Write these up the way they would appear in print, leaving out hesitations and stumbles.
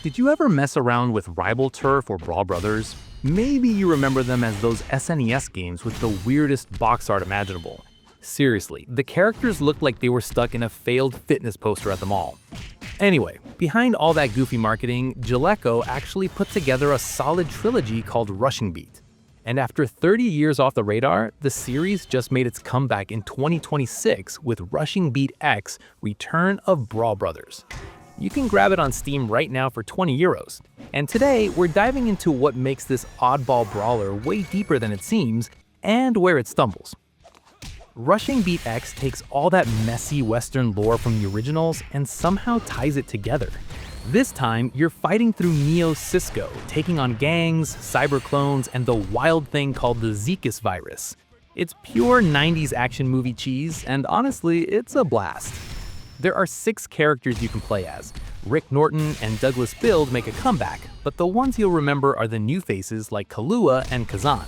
Did you ever mess around with Rival Turf or Brawl Brothers? Maybe you remember them as those SNES games with the weirdest box art imaginable. Seriously, the characters looked like they were stuck in a failed fitness poster at the mall. Anyway, behind all that goofy marketing, Jaleco actually put together a solid trilogy called Rushing Beat. And after 30 years off the radar, the series just made its comeback in 2026 with Rushing Beat X: Return of Brawl Brothers. You can grab it on Steam right now for 20 euros. And today, we're diving into what makes this oddball brawler way deeper than it seems, and where it stumbles. Rushing Beat X takes all that messy Western lore from the originals and somehow ties it together. This time, you're fighting through Neo-Cisco, taking on gangs, cyber clones, and the wild thing called the Zeekus virus. It's pure 90s action movie cheese, and honestly, it's a blast. There are 6 characters you can play as. Rick Norton and Douglas Build make a comeback, but the ones you'll remember are the new faces like Kahlua and Kazan.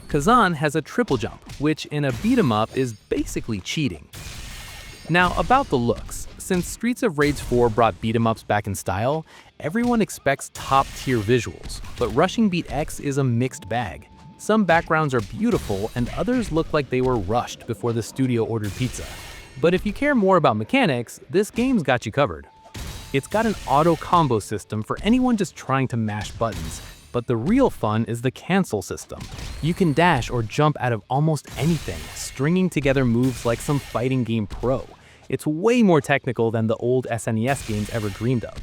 Kazan has a triple jump, which in a beat-em-up is basically cheating. Now about the looks. Since Streets of Rage 4 brought beat-em-ups back in style, everyone expects top-tier visuals, but Rushing Beat X is a mixed bag. Some backgrounds are beautiful and others look like they were rushed before the studio ordered pizza. But if you care more about mechanics, this game's got you covered. It's got an auto combo system for anyone just trying to mash buttons, but the real fun is the cancel system. You can dash or jump out of almost anything, stringing together moves like some fighting game pro. It's way more technical than the old SNES games ever dreamed of.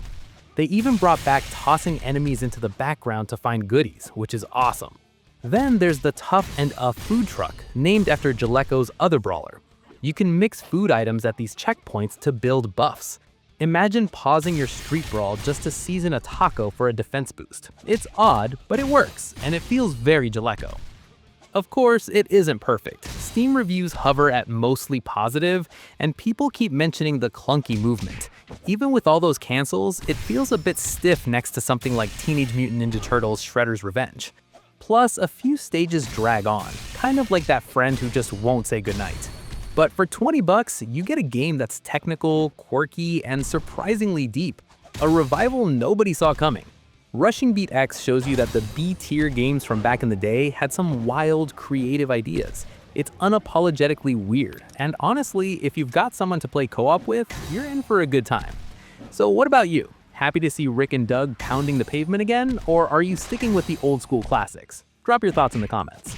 They even brought back tossing enemies into the background to find goodies, which is awesome. Then there's the Tough and food truck, named after Jaleco's other brawler. You can mix food items at these checkpoints to build buffs. Imagine pausing your street brawl just to season a taco for a defense boost. It's odd, but it works, and it feels very Jaleco. Of course, it isn't perfect. Steam reviews hover at mostly positive, and people keep mentioning the clunky movement. Even with all those cancels, it feels a bit stiff next to something like Teenage Mutant Ninja Turtles: Shredder's Revenge. Plus, a few stages drag on, kind of like that friend who just won't say goodnight. But for 20 bucks, you get a game that's technical, quirky, and surprisingly deep. A revival nobody saw coming. Rushing Beat X shows you that the B-tier games from back in the day had some wild, creative ideas. It's unapologetically weird, and honestly, if you've got someone to play co-op with, you're in for a good time. So what about you? Happy to see Rick and Doug pounding the pavement again, or are you sticking with the old school classics? Drop your thoughts in the comments.